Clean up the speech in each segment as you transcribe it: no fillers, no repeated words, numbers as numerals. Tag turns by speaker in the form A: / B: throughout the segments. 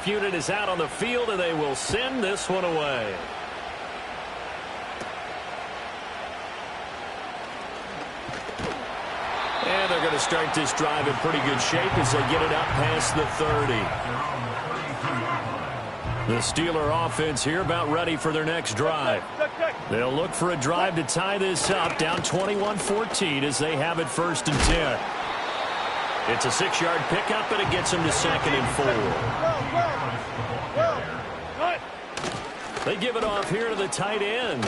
A: kickoff unit is out on the field, and they will send this one away. And they're going to start this drive in pretty good shape as they get it up past the 30. The Steeler offense here about ready for their next drive. They'll look for a drive to tie this up, down 21-14 as they have it 1st and 10. It's a 6-yard pickup, and it gets them to 2nd and 4. They give it off here to the tight end.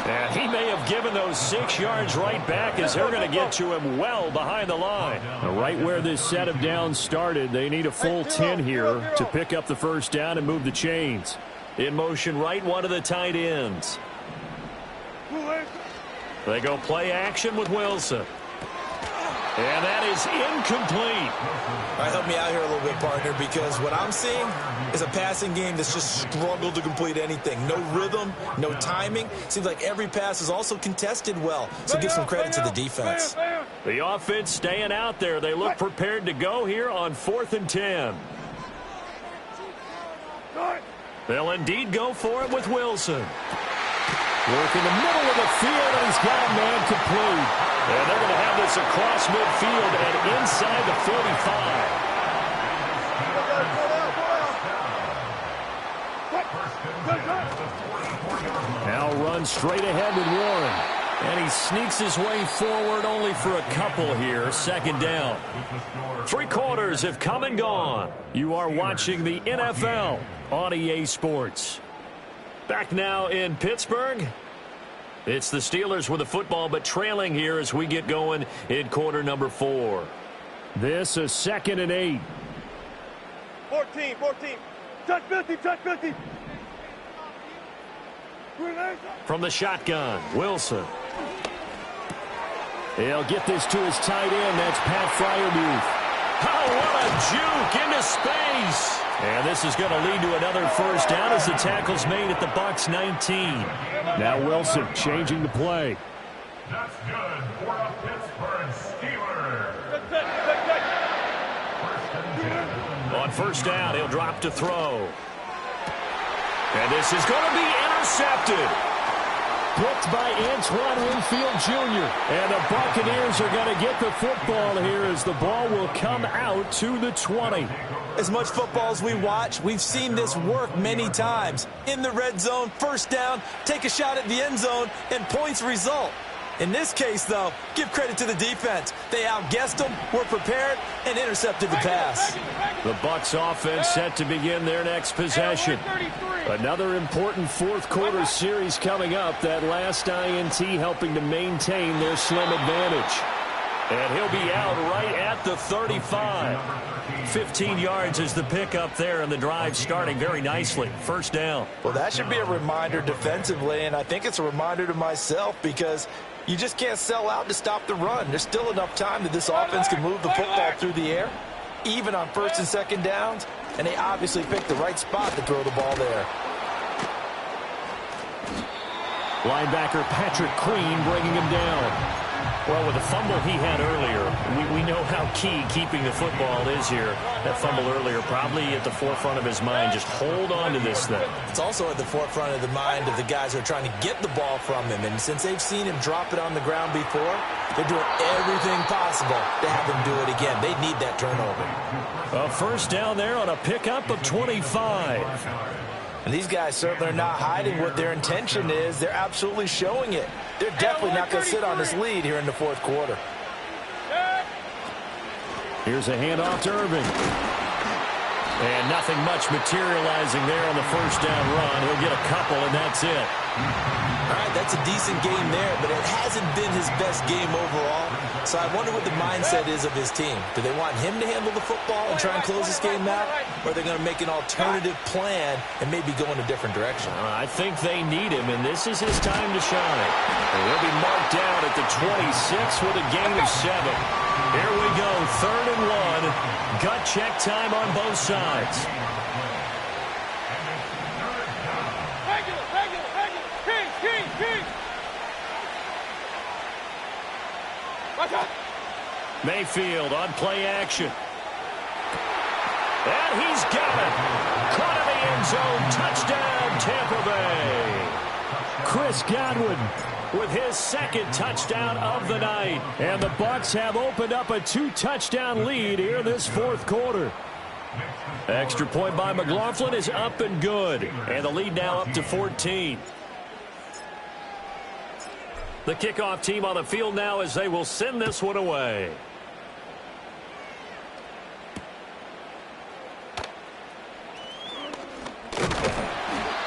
A: And he may have given those 6 yards right back as they're going to get to him well behind the line. Right where this set of downs started, they need a full 10 here to pick up the 1st down and move the chains. In motion right, one of the tight ends. They go play action with Wilson. And that is incomplete.
B: All right, help me out here a little bit, partner, because what I'm seeing is a passing game that's just struggled to complete anything. No rhythm, no timing. Seems like every pass is also contested well, so give some credit to the defense.
A: The offense staying out there. They look prepared to go here on 4th and 10. They'll indeed go for it with Wilson. Work in the middle of the field, and he's got a man complete. And they're going to have this across midfield and inside the 45. Now run straight ahead with Warren. And he sneaks his way forward only for a couple here. 2nd down. 3 quarters have come and gone. You are watching the NFL on EA Sports. Back now in Pittsburgh. It's the Steelers with the football, but trailing here as we get going in quarter number 4. This is 2nd and 8.
C: 14. Touch 50.
A: From the shotgun, Wilson. He'll get this to his tight end. That's Pat Fryermuth. Oh, what a juke into space. And this is going to lead to another 1st down as the tackle's made at the Bucs 19. Now Wilson changing the play.
D: That's good for a Pittsburgh Steeler.
A: On 1st down, he'll drop to throw. And this is going to be intercepted. Picked by Antoine Winfield Jr. And the Buccaneers are going to get the football here as the ball will come out to the 20.
B: As much football as we watch, we've seen this work many times. In the red zone, 1st down, take a shot at the end zone, and points result. In this case, though, give credit to the defense. They outguessed them, were prepared, and intercepted the pass.
A: The Bucs offense set to begin their next possession. Another important 4th quarter series coming up. That last INT helping to maintain their slim advantage. And he'll be out right at the 35. 15 yards is the pickup there, and the drive starting very nicely. 1st down.
B: Well, that should be a reminder defensively, and I think it's a reminder to myself because you just can't sell out to stop the run. There's still enough time that this offense can move the football through the air, even on 1st and 2nd downs, and they obviously picked the right spot to throw the ball there.
A: Linebacker Patrick Queen bringing him down. Well, with the fumble he had earlier, we know how key keeping the football is here. That fumble earlier probably at the forefront of his mind. Just hold on to this thing.
B: It's also at the forefront of the mind of the guys who are trying to get the ball from him. And since they've seen him drop it on the ground before, they're doing everything possible to have him do it again. They need that turnover.
A: A 1st down there on a pickup of 25.
B: And these guys certainly are not hiding what their intention is. They're absolutely showing it. They're definitely not going to sit on this lead here in the 4th quarter.
A: Here's a handoff to Irving. And nothing much materializing there on the 1st down run. He'll get a couple, and that's it.
B: All right, that's a decent game there, but it hasn't been his best game overall. So I wonder what the mindset is of his team. Do they want him to handle the football and try and close this game out? Or are they going to make an alternative plan and maybe go in a different direction?
A: I think they need him, and this is his time to shine. And he'll be marked down at the 26 with a gain of 7. Here we go, 3rd and 1. Gut check time on both sides. Mayfield on play action. And he's got it. Caught in the end zone. Touchdown, Tampa Bay. Chris Godwin with his second touchdown of the night. And the Bucs have opened up a 2-touchdown lead here in this fourth quarter. Extra point by McLaughlin is up and good. And the lead now up to 14. The kickoff team on the field now as they will send this one away.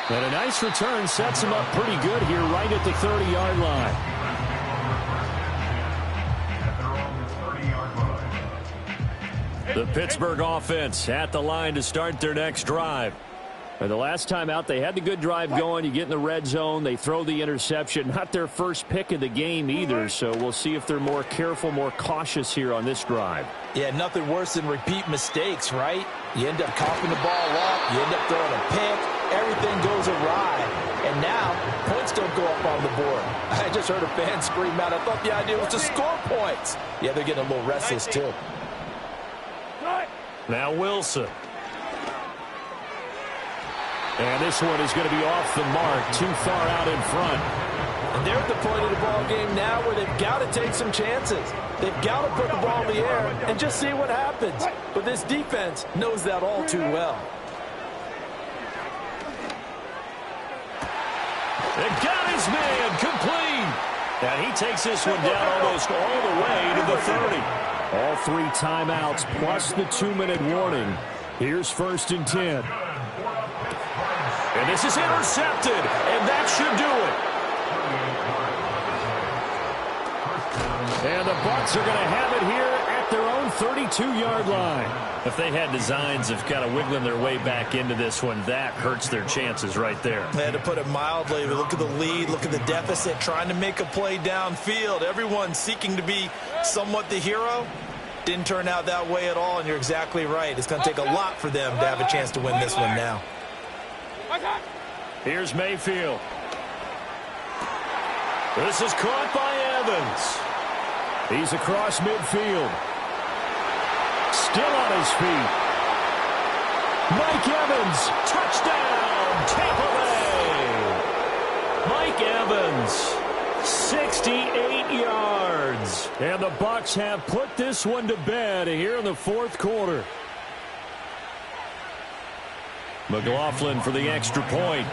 A: And a nice return sets him up pretty good here right at the 30-yard line. The Pittsburgh offense at the line to start their next drive. And the last time out, they had the good drive going. You get in the red zone, they throw the interception. Not their first pick of the game either, so we'll see if they're more careful, more cautious here on this drive.
B: Yeah, nothing worse than repeat mistakes, right? You end up coughing the ball up, you end up throwing a pick, everything goes awry. And now, points don't go up on the board. I just heard a fan scream out, I thought the idea was to score points. Yeah, they're getting a little restless too.
A: Now Wilson. And this one is going to be off the mark, too far out in front.
B: And they're at the point of the ball game now where they've got to take some chances. They've got to put the ball in the air and just see what happens. But this defense knows that all too well.
A: They got his man complete. And he takes this one down almost all the way to the 30. All 3 timeouts plus the 2-minute warning. Here's 1st and 10. And this is intercepted, and that should do it. And the Bucs are going to have it here at their own 32-yard line. If they had designs of kind of wiggling their way back into this one, that hurts their chances right there.
B: To put it mildly, look at the lead, look at the deficit, trying to make a play downfield. Everyone seeking to be somewhat the hero. Didn't turn out that way at all, and you're exactly right. It's going to take a lot for them to have a chance to win this one now.
A: Here's Mayfield. This is caught by Evans. He's across midfield. Still on his feet. Mike Evans, touchdown, Tampa Bay. Mike Evans, 68 yards. And the Bucs have put this one to bed here in the fourth quarter. McLaughlin for the extra point.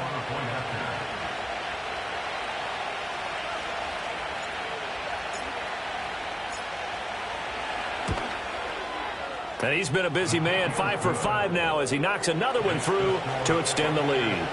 A: And he's been a busy man, 5 for 5 now as he knocks another one through to extend the lead.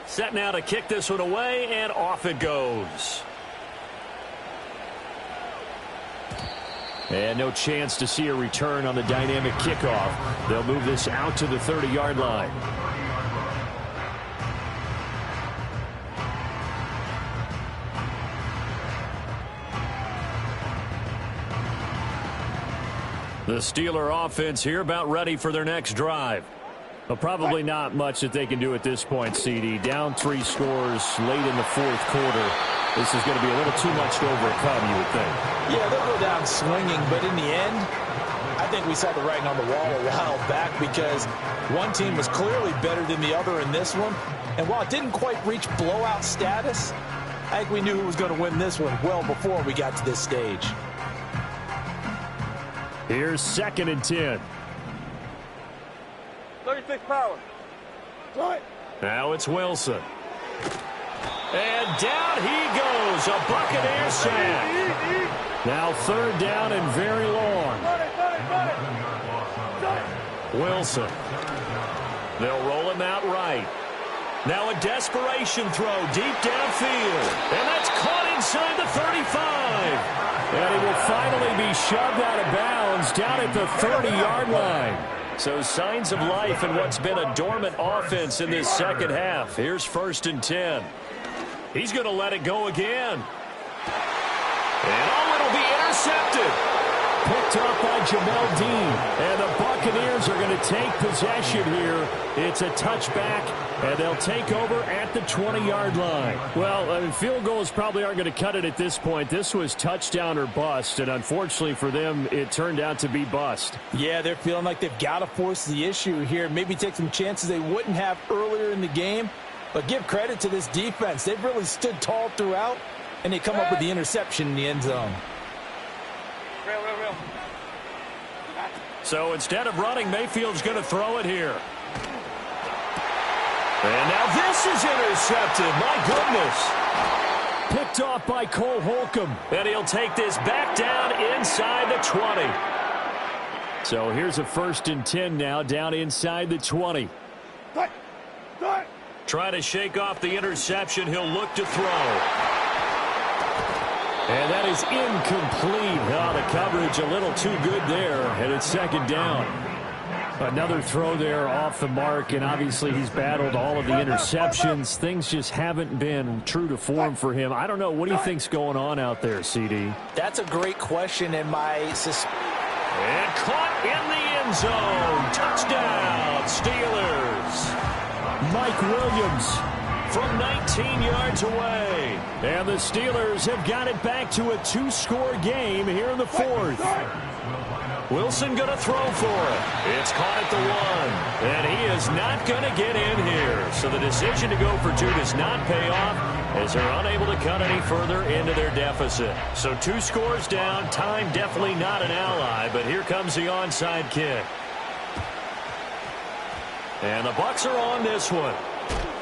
A: Set now to kick this one away, and off it goes. And no chance to see a return on the dynamic kickoff. They'll move this out to the 30-yard line. The Steeler offense here about ready for their next drive. Well, probably not much that they can do at this point, CD. Down 3 scores late in the fourth quarter. This is going to be a little too much to overcome, you would think.
B: Yeah, they'll go down swinging, but in the end, I think we saw the writing on the wall a while back because one team was clearly better than the other in this one. And while it didn't quite reach blowout status, I think we knew who was going to win this one well before we got to this stage.
A: Here's 2nd and 10.
C: 36 power. Right.
A: Now it's Wilson. And down he goes. A Buccaneer sack. Now 3rd down and very long. Wilson. They'll roll him out right. Now a desperation throw deep downfield. And that's caught inside the 35. And he will finally be shoved out of bounds down at the 30-yard line. So signs of life in what's been a dormant offense in this second half. Here's 1st and 10. He's going to let it go again. it'll be intercepted. Picked up by Jamel Dean. And the Buccaneers are going to take possession here. It's a touchback, and they'll take over at the 20-yard line. Well, field goals probably aren't going to cut it at this point. This was touchdown or bust, and unfortunately for them, it turned out to be bust.
B: Yeah, they're feeling like they've got to force the issue here. Maybe take some chances they wouldn't have earlier in the game. But give credit to this defense. They've really stood tall throughout, and they come up with the interception in the end zone.
C: Real.
A: So instead of running, Mayfield's going to throw it here. And now this is intercepted. My goodness. Picked off by Cole Holcomb. And he'll take this back down inside the 20. So here's a 1st and 10 now, down inside the 20. Trying to shake off the interception. He'll look to throw. And that is incomplete. Oh, the coverage a little too good there, and it's 2nd down. Another throw there off the mark, and obviously he's battled all of the interceptions. Things just haven't been true to form for him. I don't know. What do you think's going on out there, CD?
B: That's a great question, and
A: And caught in the end zone. Touchdown, Steelers. Mike Williams from 19 yards away. And the Steelers have got it back to a 2-score game here in the 4th. Wilson going to throw for it. It's caught at the 1. And he is not going to get in here. So the decision to go for 2 does not pay off as they're unable to cut any further into their deficit. So 2 scores down. Time definitely not an ally. But here comes the onside kick. And the Bucs are on this one.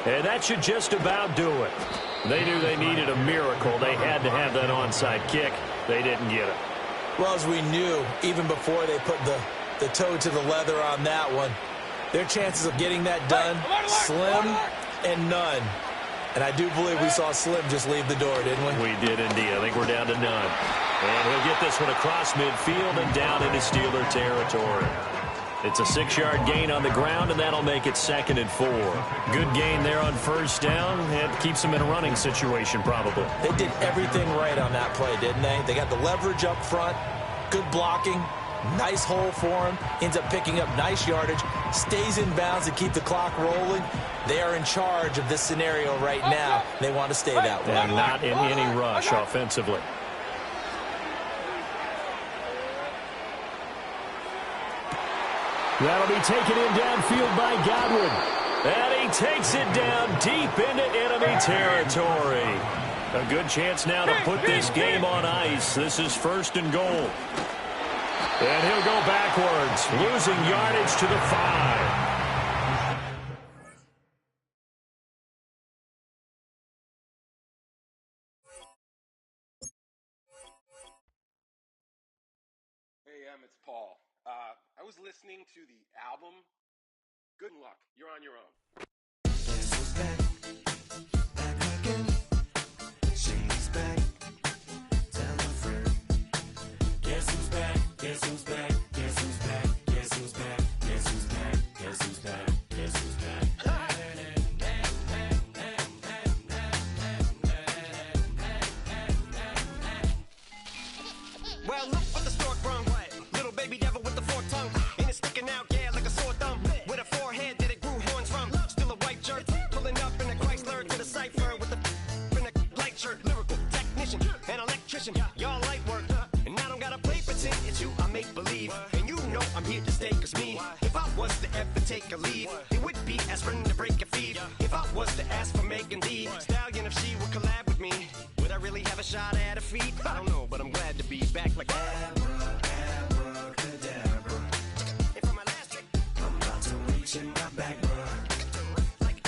A: And that should just about do it. They knew they needed a miracle. They had to have that onside kick. They didn't get it.
B: well, as we knew, even before they put the toe to the leather on that one, their chances of getting that done, slim and none. And I do believe we saw Slim just leave the door, didn't we?
A: We did indeed. I think we're down to none. And he'll get this one across midfield and down into Steeler territory. It's a 6-yard gain on the ground, and that'll make it 2nd and 4. Good gain there on 1st down. It keeps them in a running situation, probably.
B: They did everything right on that play, didn't they? They got the leverage up front, good blocking, nice hole for him, ends up picking up nice yardage, stays in bounds to keep the clock rolling. They are in charge of this scenario right now. They want to stay that way.
A: And not in any rush offensively. That'll be taken in downfield by Godwin. And he takes it down deep into enemy territory. A good chance now to put this game on ice. This is 1st and goal. And he'll go backwards, losing yardage to the 5.
E: Hey, it's Paul. I was listening to the album. Good luck. You're on your own.
F: Guess who's back? Back again. She's back. Tell a friend. Guess who's back? Guess who's back? Guess who's back? Guess who's back? Guess who's back? Guess who's back? Guess who's back?
G: Well, look what the stork brung. Little baby devil with the forked tongue. And it's sticking out, yeah, like a sore thumb. With a forehead that it grew horns from. Still a white shirt. Pulling up in a Chrysler to the cipher with a in a light shirt. Lyrical technician, an electrician. Y'all light work. And I don't gotta play pretend. It's you, I make believe. And you know I'm here to stay, cause me, if I was to ever take a lead, it would be aspirin to break a feed. If I was to ask for Megan D Stallion, if she would collab with me, would I really have a shot at a feat? I don't know, but I'm glad to be back like
F: Abracadabra.
G: And for my last trick,
F: I'm about to reach in my back, bruh.
G: like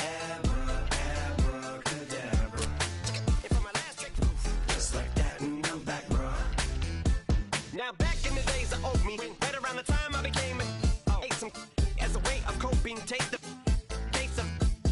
F: Abracadabra.
G: and for my last trick,
F: Just like that, and I'm back, bruh.
G: now back in the days of oat me, right around the time I became ate some as a way of coping. Take the case of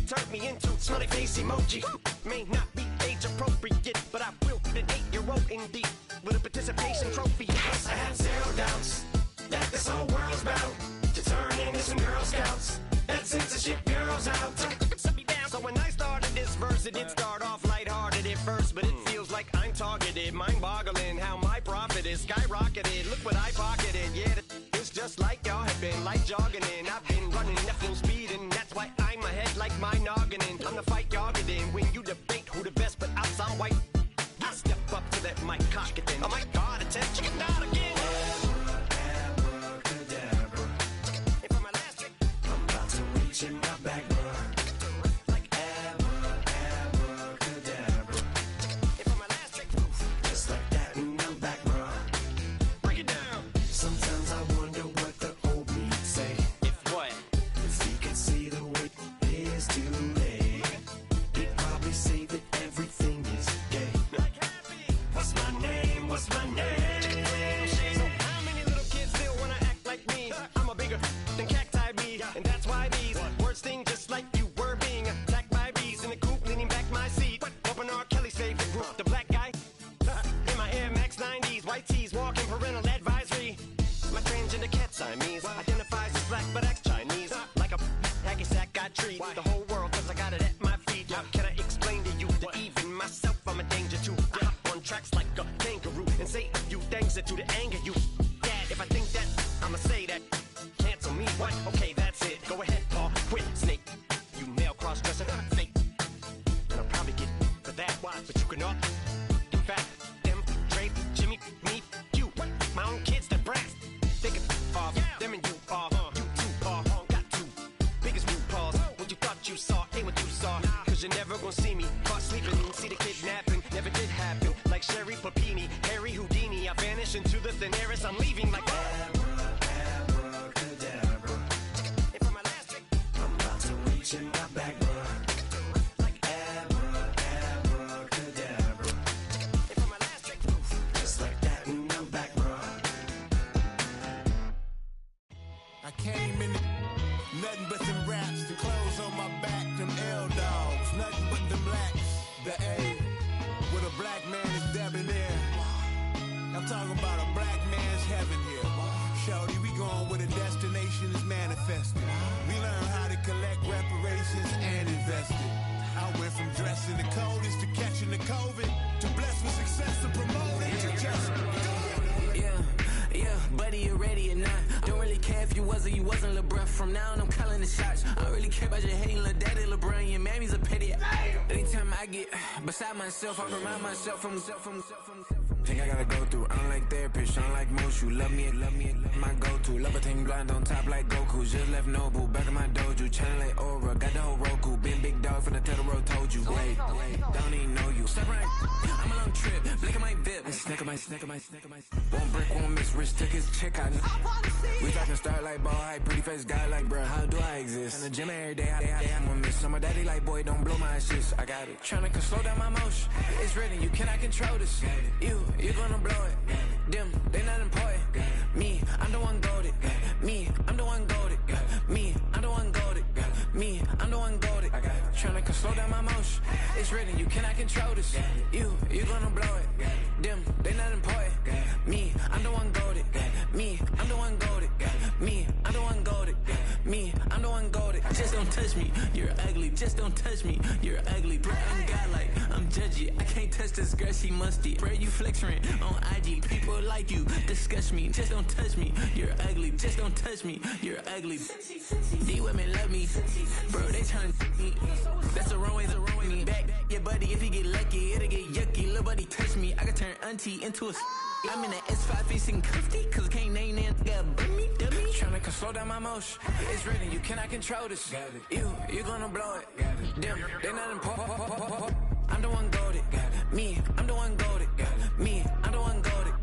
G: turned me into smiley face emoji. May not be age appropriate, but I will put an 8-year-old indeed with a participation trophy.
F: I have zero doubts that this whole world's bound to turn into some Girl Scouts. That censorship bureau's out.
G: Set me down. So when I started this verse, it did start off lighthearted at first, but it feels like I'm targeted. Mind-boggling how my profit is skyrocketed. Look what I pocketed. Yeah, it's just like y'all have been, like jogging in. I've been running at full speed, and that's why I'm ahead like my noggin. I'm the fight y'all get in when you debate who the best, but I'm some white. I step up to that mic, cock it in. Oh my God, attention, chicken out again.
F: Abracadabra.
G: And for my last trick,
F: I'm about to reach in my back, bro.
G: like
F: Abracadabra.
G: and for my last trick,
F: Just like that, and I'm back, bro.
G: break it down.
F: Sometimes I wonder what the old me say.
G: If what?
F: If he could see the way it is today, he'd probably say that everything is gay.
G: Like happy.
F: What's my name? What's my name?
G: So how many little kids still wanna act like me? I'm a bigger than cacti bee, and that's why these words sting just like you were being attacked by bees in the coop, leaning back my seat. Open R. Kelly's favorite group, the black guy. In my Air Max 90s, white tees, walking parental advisory. My transgender cat Siamese identifies as black but acts Chinese. Like a hacky sack, I treat the whole world 'cause I got it at my feet. How can I explain to you that even myself I'm a danger to? I hop on tracks like a kangaroo and say a few things that do to anger you. Dad, if I think that, I'ma say that. Cancel me, what? Okay, that's it. Go ahead, Paul, quit, snake. You male cross-dresser, fake. And I'll probably get for that, but you can all. In fact, them, Dre, Jimmy, me, you, my own kids that brat. They can off, them and you off. You too, Paul, got two biggest root paws. What you thought you saw ain't what you saw. 'Cause you're never gonna see me caught sleeping. See the kidnapping, never did happen. Like Sherry Papini, Harry Houdini. I vanish into the thin air as I'm leaving like
F: Abracadabra.
G: And for my last trick,
F: I'm about to reach in my back, bro.
G: like
F: Abracadabra.
G: and for my last trick,
F: Just like that, and I'm back, bro.
H: I came in nothing but them raps, the clothes on my back, them L dogs, nothing but them blacks. The A, with a black man is debonair. I'm talking about a black man's heaven here. Shorty, we going where the destination is manifested. We learn how to collect reparations and invest it. I went from dressing the coldest to catching the COVID, to blessed with success and promoting to just
I: Yeah, buddy, you ready or not? Don't really care if you was or you wasn't, lil' bruh. From now on, I'm calling the shots. I don't really care about your hating, lil' daddy, LeBron. Your mammy's a pity. Anytime I get beside myself, I remind myself from. Think I gotta go through. I don't like therapists, I don't like most. You love me, my go-to. Love a thing blind on top like Goku. Just left Nobu, back in my dojo. Channel like Aura, got the whole Roku. Been big dog from the tell the road, told you. Wait, don't even know you. Step right, I'm a long trip. Blick at my VIP. Snack of my. Won't break, won't miss. Rich took his check out. We talking start like ball hype. Pretty face guy like, bruh, how do I exist? In the gym every day, I'm gonna miss. I'm a daddy like, boy, don't blow my assist. I got it. Tryna slow down my motion. It's written, you cannot control this. You gonna blow it. Them, they not important. Me, I'm the one goated. Me, I'm the one goated. Me, I'm the one goated. Me, I'm the one goated. Tryna slow down my motion. It's written, you cannot control this. You gonna blow it. Them, they not important. Me, I'm the one goated. Me, I'm the one goated. Me, I'm the one goated. Me, I'm the one goated. Just don't touch me, you're ugly. Just don't touch me, you're ugly. Bro, I'm godlike, I'm judgy. I can't touch this girl, she musty. Bro, you flexing on IG. People like you disgust me. Just don't touch me, you're ugly. Just don't touch me, you're ugly. These women love me, bro, they tryna me. That's the wrong way, me. Back your buddy, if he get lucky, it'll get yucky. Little buddy touch me, I can turn auntie into a I'm in the S5 facing cuffy, 'cause I can't name that got me, dummy. Tryna slow down my motion. It's written, you cannot control this. You gonna blow it. Them, they not important. I'm the one goated. Me, I'm the one goated. Me, I'm the one goated.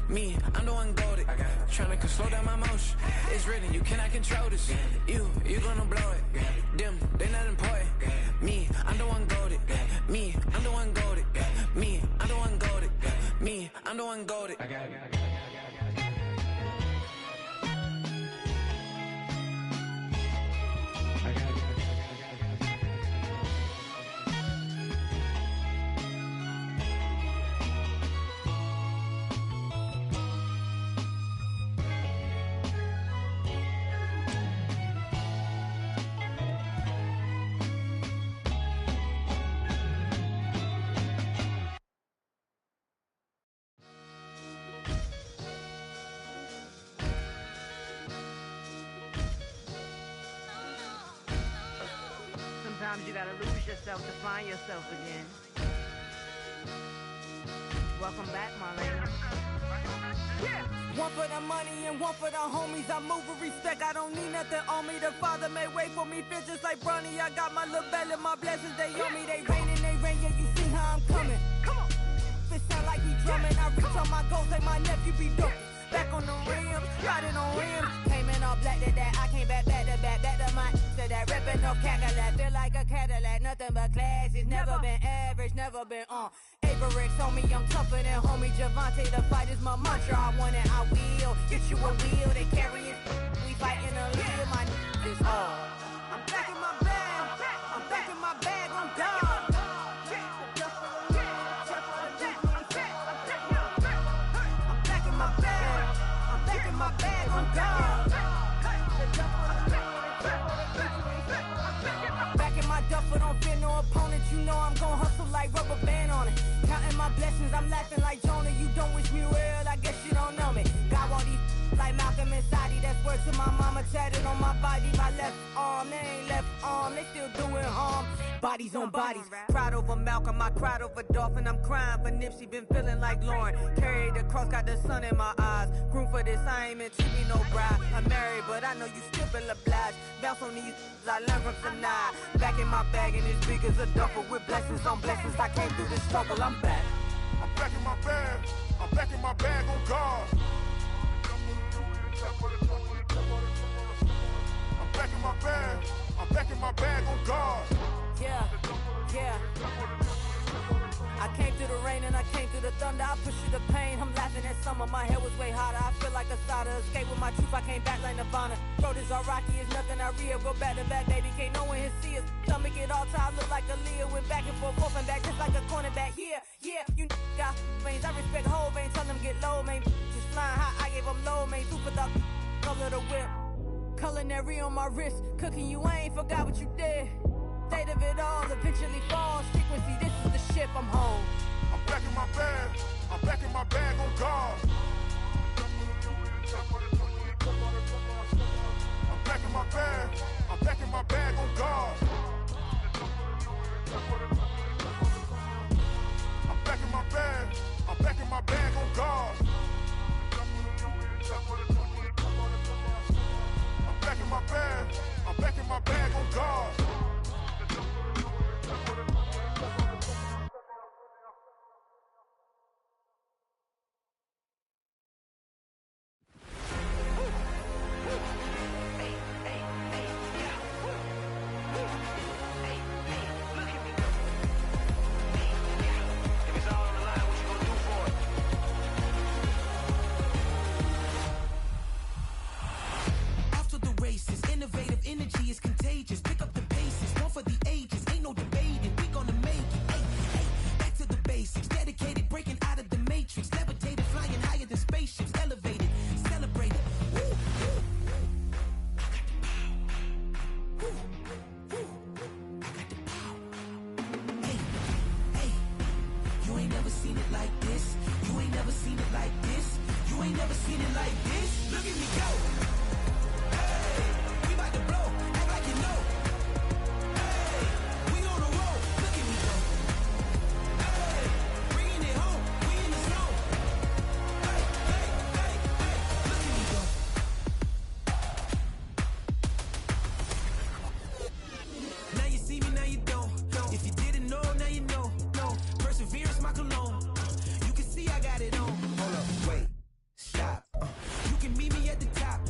I: Me, I'm the one goated. Tryna slow down my motion. It's written, you cannot control this. You gonna blow it. Them, they not important. Me, I'm the one goated. Me, I'm the one goated. Me, I'm the one goated. Me, I'm the one goated. I got it.
J: Sometimes you gotta lose yourself to find yourself again. Welcome back, Marlena.
K: Yeah. One for the money and one for the homies. I move with respect, I don't need nothing on me. The Father may wait for me, feel just like Bronny. I got my little belly, my blessings, they on me. They rain, yeah, you see how I'm coming. Come on. It sound like we drumming. I reach on my goals like my nephew be dope. Back on the rim, riding on rim. Came in all black to that, I came back to my to that ripping off Cadillac. Feel like a Cadillac, nothing but class. It's never been average, never been on. Averix on me, I'm tougher than homie Javante. The fight is my mantra, I want it, I will. Get you a wheel, they carry it. We fighting a little, my is all. I'm back in my bag, I'm back in my bag, I'm done. My bag on God. Back in my duffel, don't fear no opponent. You know I'm gon' hustle like rubber band on it. Counting my blessings, I'm laughing like Jonah. You don't wish me well, I guess you don't know me. Got all these like Malcolm and Sadie. That's word to my mama, tatted on my body. My left arm, they ain't left arm, they still doing harm. Bodies on bodies, cried over Malcolm, I cried over Dolphin. I'm crying for Nipsey, been feeling like Lauren. Carried the cross, got the sun in my eyes. Grew for this, I ain't meant to be no bride. I'm married, but I know you still feel obliged. Bounce on these, I learned from tonight. Back in my bag and it's big as a duffel. With blessings on blessings, I came through this struggle, I'm back.
H: I'm back in my bag, I'm back in my bag on God. I'm back in my bag, I'm back in my bag on God.
K: Yeah, yeah. I came through the rain and I came through the thunder. I pushed through the pain, I'm laughing at summer. My hair was way hotter, I feel like a soda. Escape with my truth, I came back like Nirvana. Road is all rocky, it's nothing I real. Go back to back, baby, can't no one here see us. Stomach it all time, look like a Leah. Went back and forth and back, just like a cornerback. Yeah, yeah, you got veins, I respect whole veins. Tell them get low, man. Just flying high, I gave them low, man. Super the color the whip. Culinary on my wrist, cooking you, I ain't forgot what you did. State of it all, eventually falls. Frequency, this is the ship, I'm home.
H: I'm back in my bag, I'm back in my bag on God. I'm back in my bag, I'm back in my bag on God. I'm back in my bag, I'm back in my bag on God. I'm back in my bag, I'm back in my bag on God.
I: Innovative energy is contagious. Pick up the paces, one for the ages. Ain't no debating, we gonna make it. Hey, hey, back to the basics. Dedicated, breaking out of the matrix. Levitated, flying higher than spaceships. Elevated, celebrated. Woo, woo. I got the power. Woo, woo. I got the power. Hey, hey, you ain't never seen it like this. You ain't never seen it like this. You ain't never seen it like this. Look at me go. You can meet me at the top.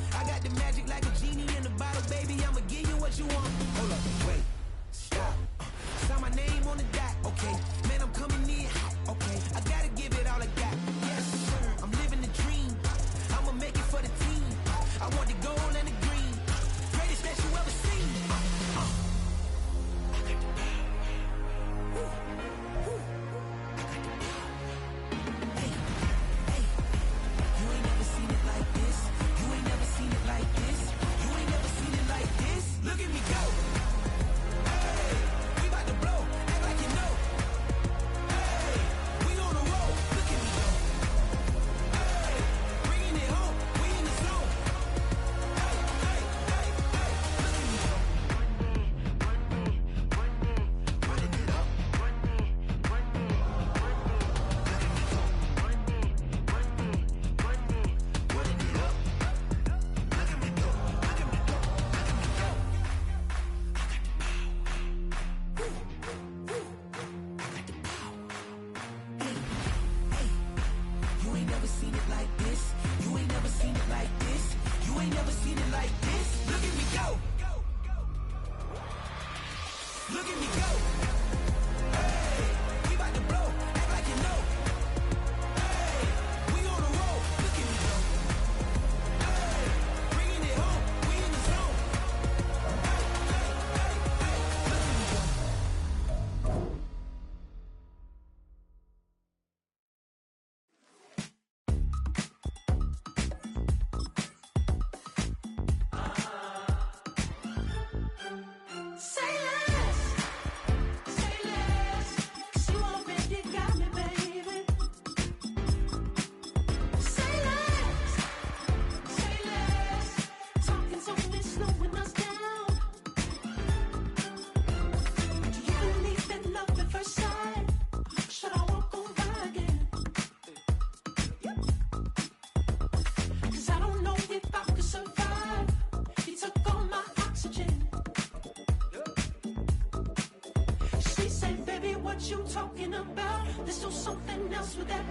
F: what you talking about. There's still something else with that.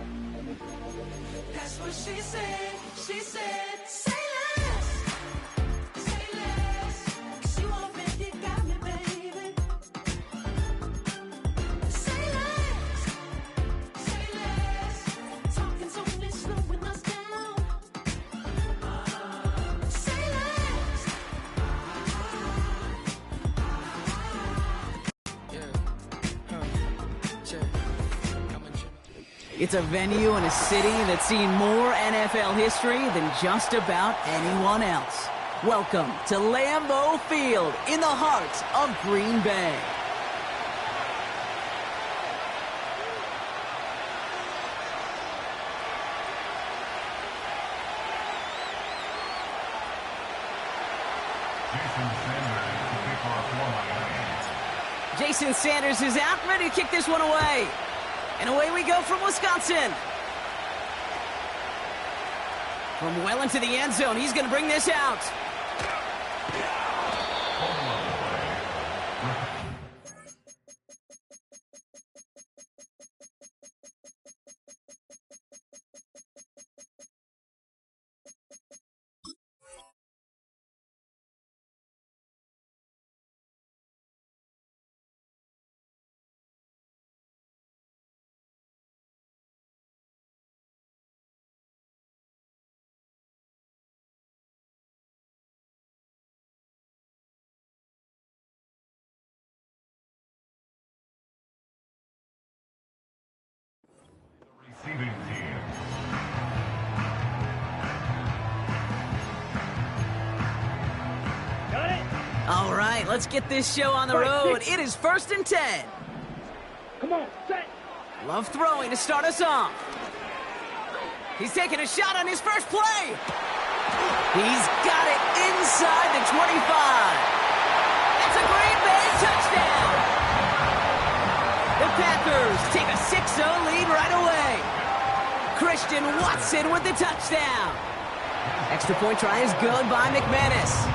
F: That's what she said. She said, say less. Say less. 'Cause you already got me, baby. Say less. Say less. Talking's only slowing us down. Say less.
L: It's a venue and a city that's seen more NFL history than just about anyone else. Welcome to Lambeau Field in the heart of Green Bay. Jason Sanders is out, ready to kick this one away. And away we go from Wisconsin. From well into the end zone, he's going to bring this out.
D: Receiving team.
C: Got it?
L: All right, let's get this show on the road. It is 1st and 10.
C: Come on, set.
L: Love throwing to start us off. He's taking a shot on his first play. He's got it inside the 25. That's a Green Bay touchdown. The Packers take a 6-0 lead right away. Christian Watson with the touchdown. Extra point try is good by McManus.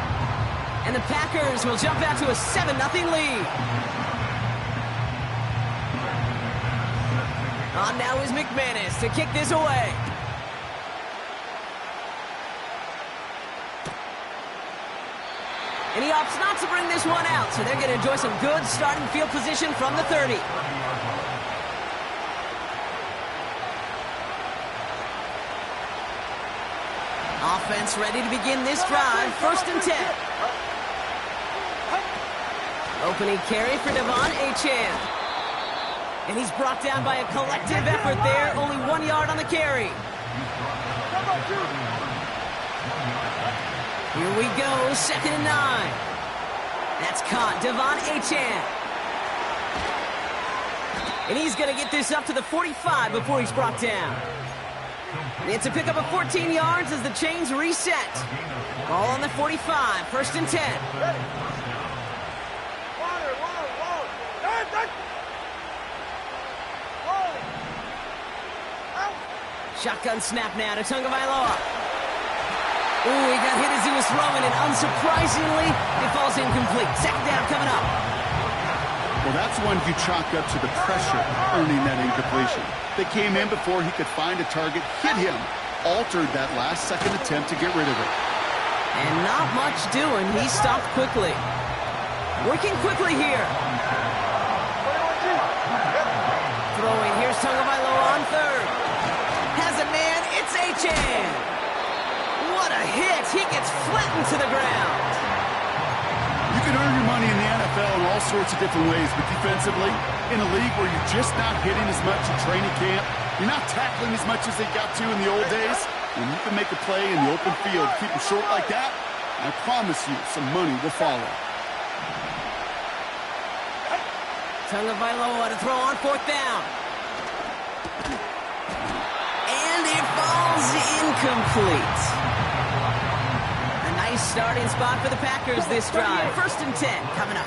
L: And the Packers will jump out to a 7-0 lead. On now is McManus to kick this away. And he opts not to bring this one out, so they're going to enjoy some good starting field position from the 30. Offense ready to begin this drive. 1st and 10. Opening carry for Devon Achane. And he's brought down by a collective effort there. Only 1 yard on the carry. Here we go, 2nd and 9. That's caught, Devon Achane. And he's going to get this up to the 45 before he's brought down. And it's a pickup of 14 yards as the chains reset. Ball on the 45, 1st and 10. Shotgun snap now to Tagovailoa. Ooh, he got hit as he was throwing, and unsurprisingly, it falls incomplete. 2nd down coming up.
M: Well, that's one you chalk up to the pressure earning that incompletion. They came in before he could find a target, hit him, altered that last second attempt to get rid of it.
L: And not much doing. He stopped quickly. Working quickly here. Throwing. Here's Tagovailoa on 3rd. Has a man. It's Achane. What a hit. He gets flattened to the ground.
M: You can earn your money in the NFL in all sorts of different ways, but defensively, in a league where you're just not hitting as much in training camp, you're not tackling as much as they got to in the old days, when you can make a play in the open field, keep them short like that, I promise you some money will follow.
L: Tagovailoa to throw on 4th down. And it falls incomplete. A nice starting spot for the Packers this drive. 1st and 10 coming up.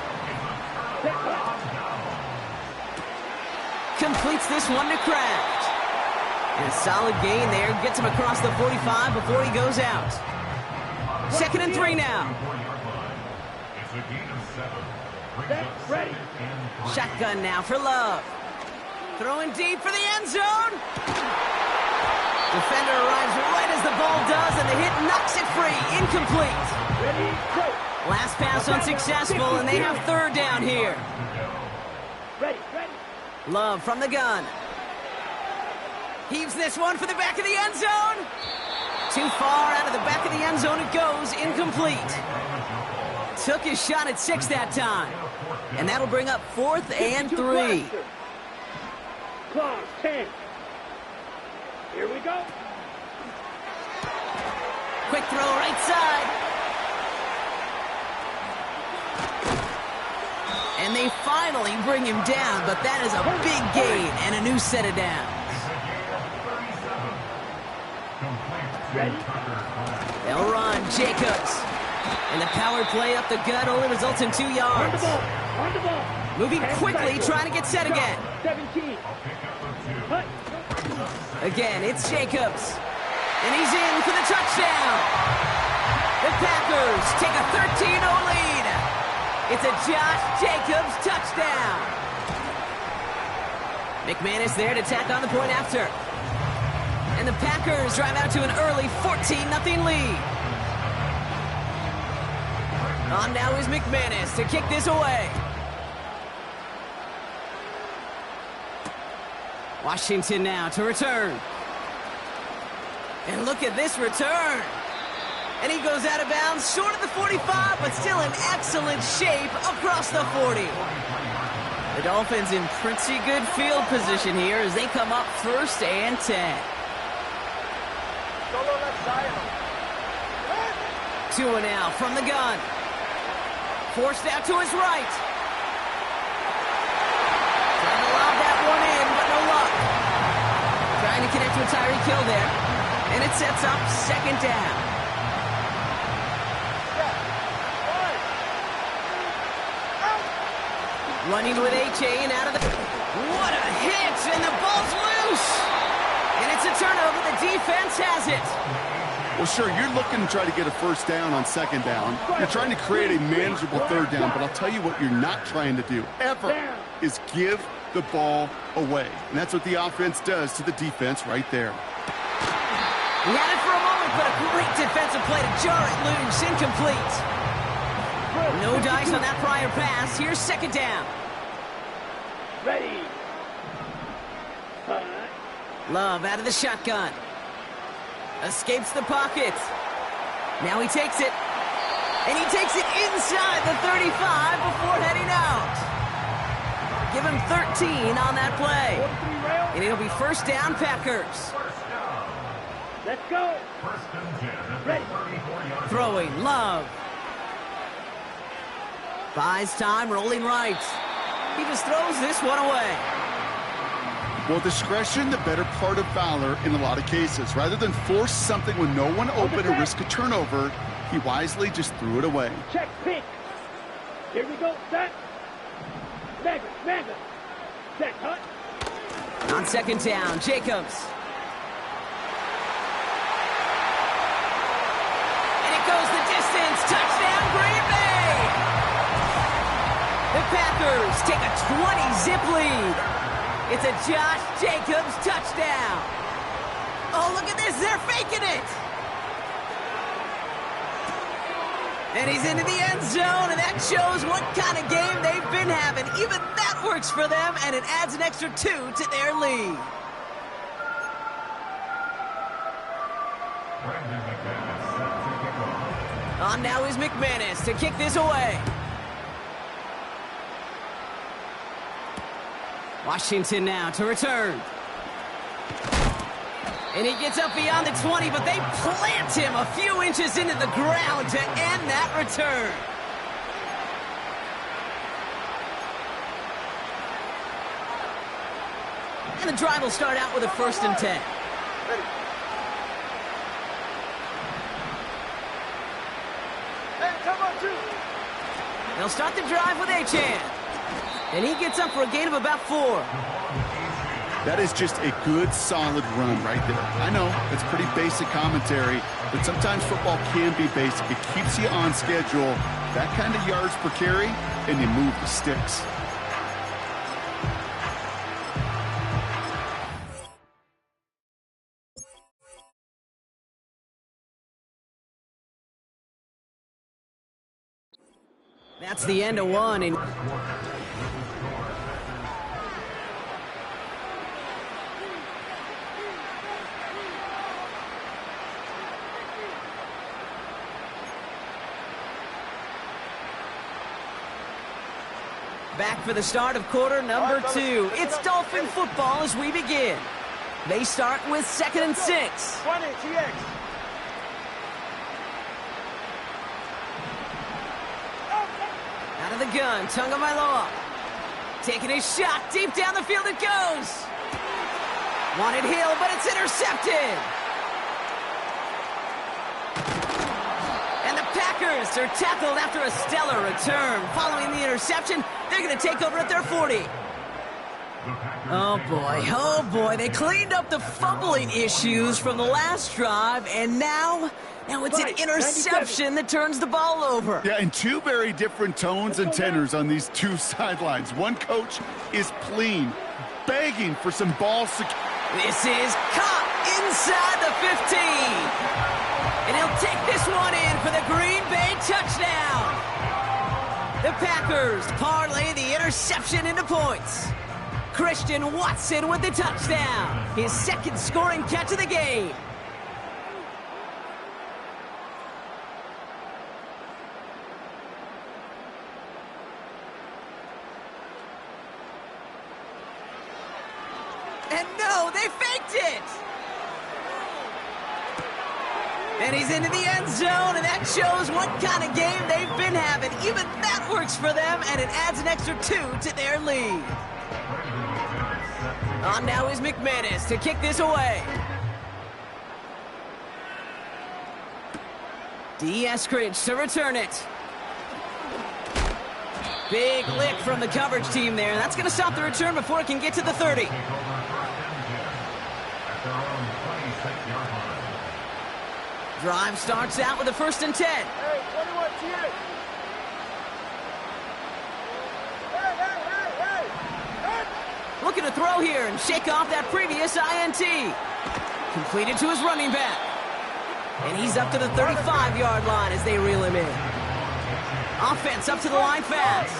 L: Completes this one to Kraft. And a solid gain there. Gets him across the 45 before he goes out. 2nd and 3 now.
D: It's a gain of 7. Brings up 2nd and 3.
L: Shotgun now for Love. Throwing deep for the end zone. Defender arrives right as the ball does, and the hit knocks it free. Incomplete.
C: Ready, go.
L: Last pass unsuccessful, and they have third down here.
C: Ready, ready.
L: Love from the gun. Heaves this one for the back of the end zone. Too far out of the back of the end zone it goes. Incomplete. Took his shot at 6 that time. And that'll bring up 4th and 3.
C: Clock, 10. Here we go.
L: Quick throw right side. And they finally bring him down, but that is a big gain and a new set of downs. They'll run. Jacobs. And the power play up the gut only results in 2 yards.
C: On the ball.
L: Moving quickly, trying to get set again.
C: 17.
L: Again, it's Jacobs. And he's in for the touchdown. The Packers take a 13-0 lead. It's a Josh Jacobs touchdown. McManus there to tack on the point after. And the Packers drive out to an early 14-0 lead. On now is McManus to kick this away. Washington now to return. And look at this return. And he goes out of bounds short of the 45, but still in excellent shape across the 40. The Dolphins in pretty good field position here as they come up 1st and 10. Tua now from the gun. Forced out to his right. Trying to lob that one in, but no luck. Trying to connect with Tyreek Hill there. And it sets up 2nd down. Running with A-Chain out of the... What a hit! And the ball's loose! And it's a turnover. The defense has it.
M: Well, sure, you're looking to try to get a 1st down on 2nd down. You're trying to create a manageable 3rd down, but I'll tell you what you're not trying to do, ever, is give the ball away. And that's what the offense does to the defense right there.
L: He had it for a moment, but a great defensive play to jar it loose. Incomplete. No dice on that prior pass. Here's 2nd down.
C: Ready.
L: Love out of the shotgun. Escapes the pocket. Now he takes it. And he takes it inside the 35 before heading out. Give him 13 on that play. And it'll be 1st down, Packers.
C: Let's go. Ready.
L: Throwing, Love. Buys time, rolling right. He just throws this one away.
M: Well, discretion, the better part of valor in a lot of cases. Rather than force something with no one open or risk a turnover, he wisely just threw it away.
C: Check, pick. Here we go, set. Mega. Set, hut.
L: On 2nd down, Jacobs. And it goes the distance. Touchdown, Green Bay. The Packers take a 20-zip lead. It's a Josh Jacobs touchdown. Oh, look at this. They're faking it. And he's into the end zone, and that shows what kind of game they've been having. Even that works for them, and it adds an extra 2 to their lead. On now is McManus to kick this away. Washington now to return. And he gets up beyond the 20, but they plant him a few inches into the ground to end that return. And the drive will start out with a 1st and 10.
C: Ready. Hey, come on, 2.
L: They'll start the drive with A-Chan. And he gets up for a gain of about 4.
M: That is just a good, solid run right there. I know, it's pretty basic commentary, but sometimes football can be basic. It keeps you on schedule, that kind of yards per carry, and you move the sticks.
L: That's the end of one. And back for the start of quarter number 2. It's Dolphin football as we begin. They start with 2nd and 6. Out of the gun, Tagovailoa. Taking a shot, deep down the field it goes. Wanted Hill, but it's intercepted. And the Packers are tackled after a stellar return. Following the interception, they're going to take over at their 40. Oh boy, they cleaned up the fumbling issues from the last drive, and now it's an interception that turns the ball over.
M: Yeah, and two very different tones and tenors on these two sidelines. One coach is pleading, begging for some ball security.
L: This is caught inside the 15. And he'll take this one in for the Green Bay touchdown. The Packers parlay the interception into points. Christian Watson with the touchdown. His second scoring catch of the game. And no, they faked it! And he's into the end zone, and that shows what kind of game they've been having. Even that works for them, and it adds an extra 2 to their lead. On now is McManus to kick this away. D. Eskridge to return it. Big lick from the coverage team there. That's going to stop the return before it can get to the 30. Drive starts out with a 1st and 10.
C: Hey, 21 T8.
L: Looking to throw here and shake off that previous INT. Completed to his running back. And he's up to the 35-yard line as they reel him in. Offense up to the line fast.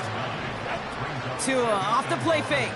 L: Tua off the play fake.